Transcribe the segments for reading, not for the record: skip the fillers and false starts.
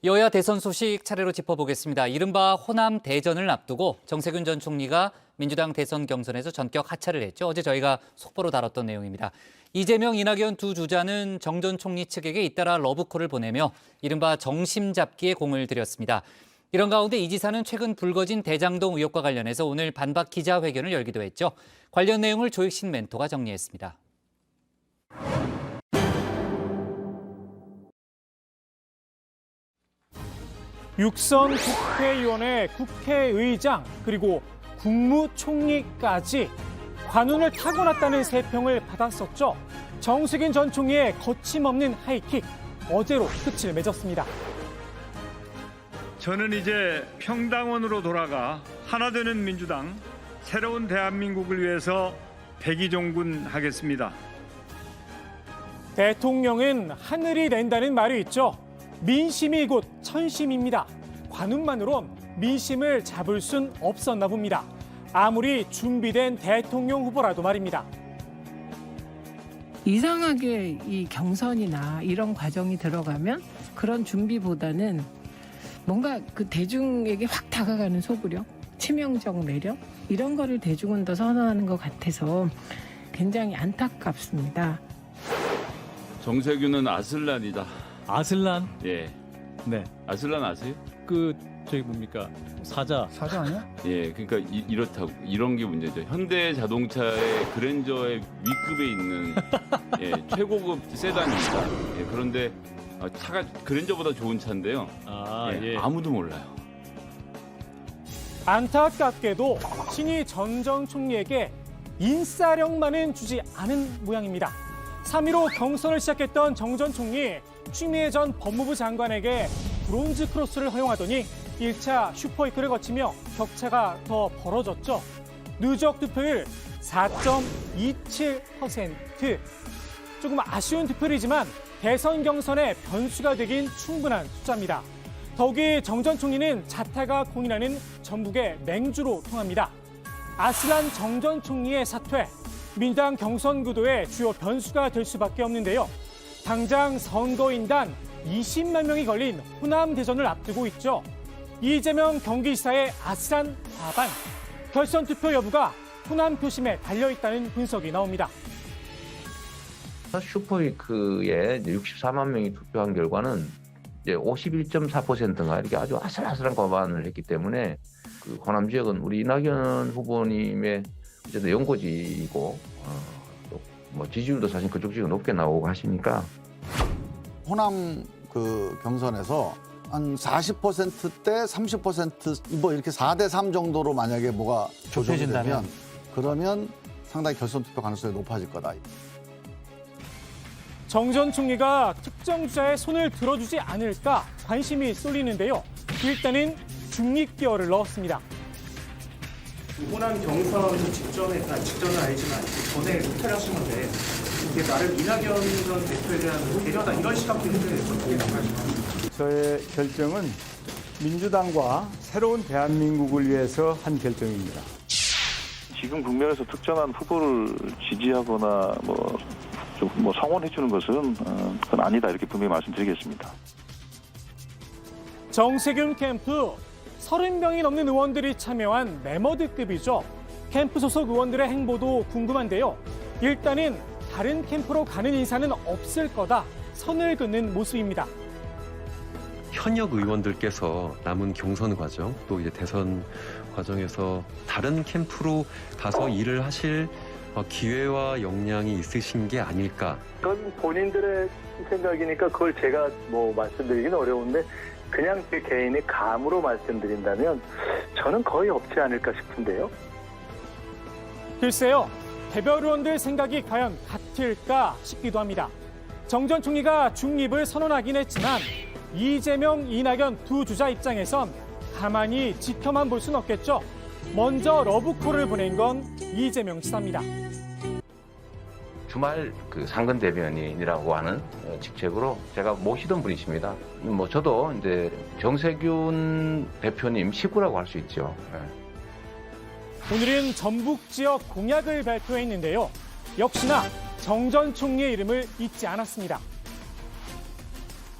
여야 대선 소식 차례로 짚어보겠습니다. 이른바 호남 대전을 앞두고 정세균 전 총리가 민주당 대선 경선에서 전격 하차를 했죠. 어제 저희가 속보로 다뤘던 내용입니다. 이재명, 이낙연 두 주자는 정 전 총리 측에게 잇따라 러브콜을 보내며 이른바 정심 잡기에 공을 들였습니다. 이런 가운데 이 지사는 최근 불거진 대장동 의혹과 관련해서 오늘 반박 기자회견을 열기도 했죠. 관련 내용을 조익신 멘토가 정리했습니다. 육선 국회의원의 국회의장 그리고 국무총리까지 관운을 타고났다는 세평을 받았었죠. 정세균 전 총리의 거침없는 하이킥, 어제로 끝을 맺었습니다. 저는 이제 평당원으로 돌아가 하나 되는 민주당, 새로운 대한민국을 위해서 백의종군하겠습니다. 대통령은 하늘이 낸다는 말이 있죠. 민심이 곧 천심입니다. 관운만으론 민심을 잡을 순 없었나 봅니다. 아무리 준비된 대통령 후보라도 말입니다. 이상하게 이 경선이나 이런 과정이 들어가면 그런 준비보다는 뭔가 그 대중에게 확 다가가는 소구력, 치명적 매력 이런 거를 대중은 더 선호하는 것 같아서 굉장히 안타깝습니다. 정세균은 아슬란이다. 아슬란? 예. 네. 아슬란 아세요? 저기 뭡니까? 사자 아니야? 예. 그러니까 이렇다고 이런 게 문제죠. 현대 자동차의 그랜저의 윗급에 있는 예, 최고급 세단입니다. 예, 그런데 차가 그랜저보다 좋은 차인데요. 예, 아무도 몰라요. 안타깝게도 신이 전 전 총리에게 인싸력만은 주지 않은 모양입니다. 3.15 경선을 시작했던 정 전 총리, 추미애 전 법무부 장관에게 브론즈 크로스를 허용하더니 1차 슈퍼위크를 거치며 격차가 더 벌어졌죠. 누적 득표율 4.27%. 조금 아쉬운 득표이지만 대선 경선의 변수가 되긴 충분한 숫자입니다. 더욱이 정 전 총리는 자타가 공인하는 전북의 맹주로 통합니다. 아슬란 정 전 총리의 사퇴, 민주당 경선 구도의 주요 변수가 될 수밖에 없는데요. 당장 선거인단 20만 명이 걸린 호남 대전을 앞두고 있죠. 이재명 경기지사의 아슬한 과반, 결선 투표 여부가 호남 표심에 달려있다는 분석이 나옵니다. 슈퍼위크에 64만 명이 투표한 결과는 이제 51.4%가 이렇게 아주 아슬아슬한 과반을 했기 때문에 그 호남 지역은 우리 이낙연 후보님의 어쨌든 연고지이고 뭐 지지율도 사실 그쪽 지역은 높게 나오고 하시니까 호남 그 경선에서 한 40%대 30% 뭐 이렇게 4대3 정도로 만약에 뭐가 조정이 되면 그러면 상당히 결선 투표 가능성이 높아질 거다. 정 전 총리가 특정 주자의 손을 들어주지 않을까 관심이 쏠리는데요. 일단은 중립기어를 넣었습니다. 호남 경선 직전은 알지만 전에 호퇴를 하신 건데 이게 나를 이낙연 전 대표에 대한 배려다 이런 시각도 있는데 어떻게 생각하십니까? 저의 결정은 민주당과 새로운 대한민국을 위해서 한 결정입니다. 지금 국면에서 특정한 후보를 지지하거나 뭐 성원해 주는 것은 그건 아니다 이렇게 분명히 말씀드리겠습니다. 정세균 캠프 30명이 넘는 의원들이 참여한 메머드급이죠. 캠프 소속 의원들의 행보도 궁금한데요. 일단은 다른 캠프로 가는 인사는 없을 거다. 선을 긋는 모습입니다. 현역 의원들께서 남은 경선 과정 또 이제 대선 과정에서 다른 캠프로 가서 일을 하실 기회와 역량이 있으신 게 아닐까. 그건 본인들의 생각이니까 그걸 제가 말씀드리기는 어려운데 그냥 제 개인의 감으로 말씀드린다면 저는 거의 없지 않을까 싶은데요. 글쎄요. 개별 의원들 생각이 과연 같을까 싶기도 합니다. 정 전 총리가 중립을 선언하긴 했지만 이재명, 이낙연 두 주자 입장에선 가만히 지켜만 볼 순 없겠죠. 먼저 러브콜을 보낸 건 이재명 지사입니다. 주말 그 상근 대변인이라고 하는 직책으로 제가 모시던 분이십니다. 뭐 저도 이제 정세균 대표님 식구라고 할 수 있죠. 오늘은 전북 지역 공약을 발표했는데요. 역시나 정 전 총리의 이름을 잊지 않았습니다.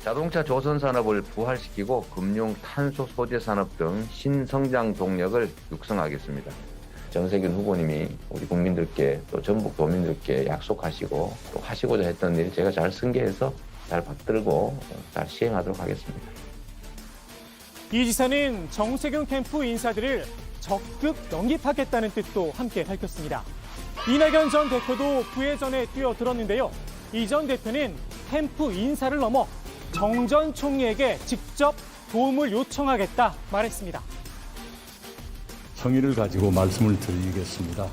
자동차 조선 산업을 부활시키고 금융, 탄소 소재 산업 등 신성장 동력을 육성하겠습니다. 정세균 후보님이 우리 국민들께 또 전북 도민들께 약속하시고 또 하시고자 했던 일 제가 잘 승계해서 잘 받들고 잘 시행하도록 하겠습니다. 이 지사는 정세균 캠프 인사들을 적극 영입하겠다는 뜻도 함께 밝혔습니다. 이낙연 전 대표도 부회전에 뛰어들었는데요. 이 전 대표는 캠프 인사를 넘어 정 전 총리에게 직접 도움을 요청하겠다 말했습니다. 성의를 가지고 말씀을 드리겠습니다.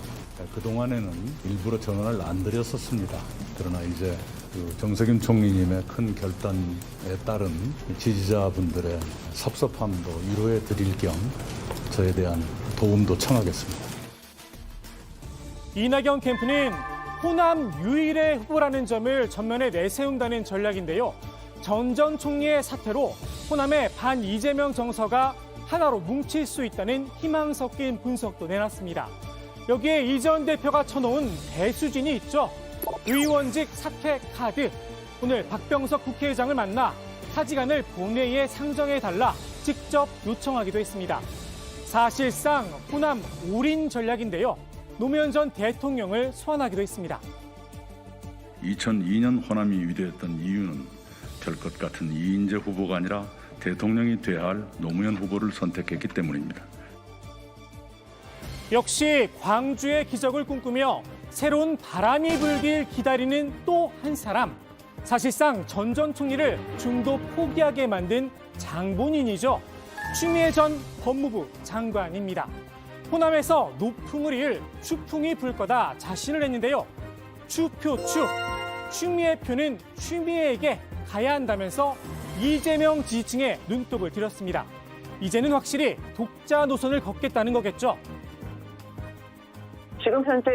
그동안에는 일부러 전화를 안 드렸었습니다. 그러나 이제 정세균 총리님의 큰 결단에 따른 지지자분들의 섭섭함도 위로해 드릴 겸 저에 대한 도움도 청하겠습니다. 이낙연 캠프는 호남 유일의 후보라는 점을 전면에 내세운다는 전략인데요. 전 총리의 사태로 호남의 반 이재명 정서가 하나로 뭉칠 수 있다는 희망 섞인 분석도 내놨습니다. 여기에 이 전 대표가 쳐놓은 대수진이 있죠. 의원직 사퇴 카드. 오늘 박병석 국회의장을 만나 사직안을 본회의에 상정해달라 직접 요청하기도 했습니다. 사실상 호남 올인 전략인데요. 노무현 전 대통령을 소환하기도 했습니다. 2002년 호남이 위대했던 이유는 별 것 같은 이인재 후보가 아니라 대통령이 돼야 할 노무현 후보를 선택했기 때문입니다. 역시 광주의 기적을 꿈꾸며 새로운 바람이 불길 기다리는 또 한 사람. 사실상 전 총리를 중도 포기하게 만든 장본인이죠. 추미애 전 법무부 장관입니다. 호남에서 노풍을 이을 추풍이 불 거다 자신을 했는데요. 추표추, 추미애 표는 추미애에게 가야 한다면서 이재명 지지층에 눈독을 들였습니다. 이제는 확실히 독자 노선을 걷겠다는 거겠죠. 지금 현재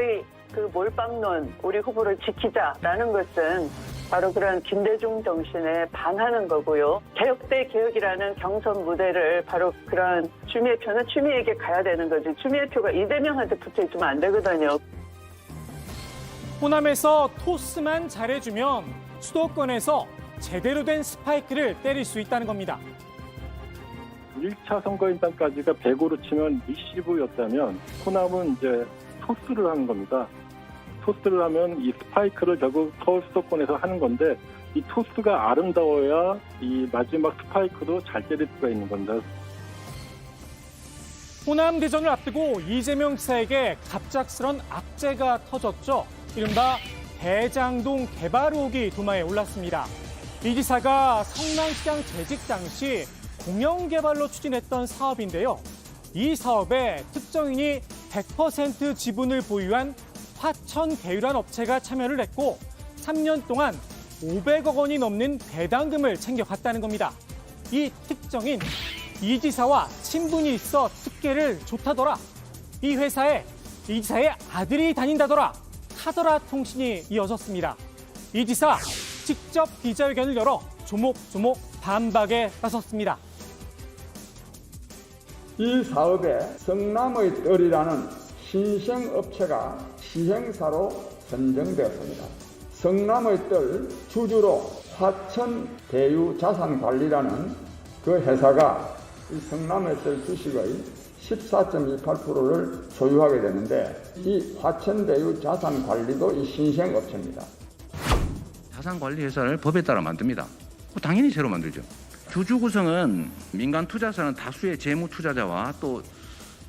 그 몰빵론, 우리 후보를 지키자라는 것은 바로 그런 김대중 정신에 반하는 거고요. 개혁 대 개혁이라는 경선 무대를 바로 그런 추미애 표는 추미애에게 가야 되는 거지. 추미애 표가 이재명한테 붙어 있으면 안 되거든요. 호남에서 토스만 잘해주면 수도권에서 제대로 된 스파이크를 때릴 수 있다는 겁니다. 1차 선거인단까지가 100으로 치면 리시브였다면 호남은 이제 토스를 하는 겁니다. 토스를 하면 이 스파이크를 결국 서울 수도권에서 하는 건데 이 토스가 아름다워야 이 마지막 스파이크도 잘 때릴 수가 있는 겁니다. 호남 대전을 앞두고 이재명 지사에게 갑작스런 악재가 터졌죠. 이른바 대장동 개발 의혹이 도마에 올랐습니다. 이 지사가 성남시장 재직 당시 공영개발로 추진했던 사업인데요. 이 사업에 특정인이 100% 지분을 보유한 화천대유란 업체가 참여를 했고 3년 동안 500억 원이 넘는 배당금을 챙겨갔다는 겁니다. 이 특정인 이 지사와 친분이 있어 특혜를 줬다더라. 이 회사에 이 지사의 아들이 다닌다더라. 카더라 통신이 이어졌습니다. 이 지사 직접 기자회견을 열어 조목조목 반박에 나섰습니다. 이 사업에 성남의 뜰이라는 신생업체가 시행사로 선정되었습니다. 성남의 뜰 주주로 화천대유자산관리라는 그 회사가 이 성남의 뜰 주식의 14.28%를 소유하게 되는데 이 화천대유자산관리도 이 신생업체입니다. 자산관리회사를 법에 따라 만듭니다. 당연히 새로 만들죠. 주주 구성은 민간 투자사는 다수의 재무 투자자와 또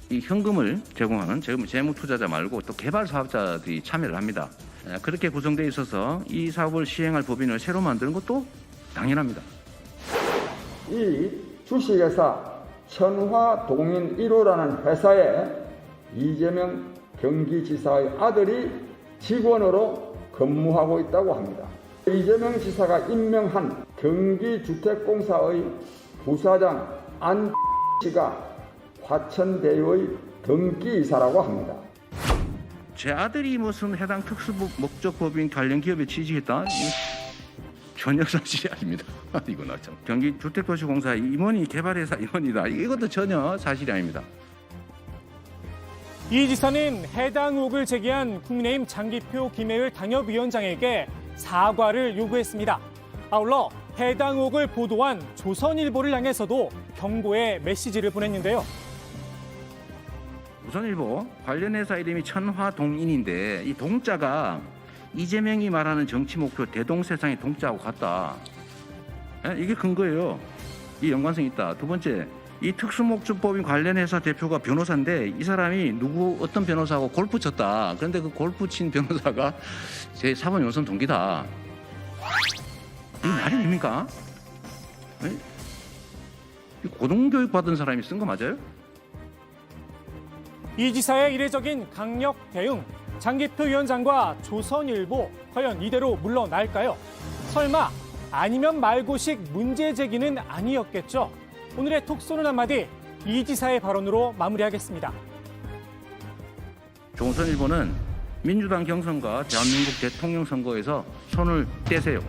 이 현금을 제공하는 재무 투자자 말고 또 개발 사업자들이 참여를 합니다. 그렇게 구성되어 있어서 이 사업을 시행할 법인을 새로 만드는 것도 당연합니다. 이 주식회사 천화동인 1호라는 회사에 이재명 경기지사의 아들이 직원으로 근무하고 있다고 합니다. 이재명 지사가 임명한 경기주택공사의 부사장 안 씨가 화천대유의 등기이사라고 합니다. 제 아들이 무슨 해당 특수목적법인 관련 기업에 취직했다? 전혀 사실이 아닙니다. 이건 참 경기주택도시공사 임원이 개발회사 임원이다. 이것도 전혀 사실이 아닙니다. 이 지사는 해당 의혹을 제기한 국민의힘 장기표 김혜율 당협위원장에게 사과를 요구했습니다. 아울러 해당 의혹을 보도한 조선일보를 향해서도 경고의 메시지를 보냈는데요. 조선일보 관련 회사 이름이 천화동인인데 이 동자가 이재명이 말하는 정치 목표 대동세상의 동자하고 같다. 이게 근거예요. 이 연관성이 있다. 두 번째, 이 특수목적법인 관련 회사 대표가 변호사인데 이 사람이 어떤 변호사하고 골프 쳤다. 그런데 그 골프 친 변호사가 제 사법연수원 동기다. 이게 말이 됩니까? 고등교육 받은 사람이 쓴 거 맞아요? 이 지사의 이례적인 강력 대응, 장기표 위원장과 조선일보 과연 이대로 물러날까요? 설마 아니면 말고식 문제 제기는 아니었겠죠? 오늘의 톡쏘는 한마디 이 지사의 발언으로 마무리하겠습니다. 조선일보는 민주당 경선과 대한민국 대통령 선거에서 손을 떼세요.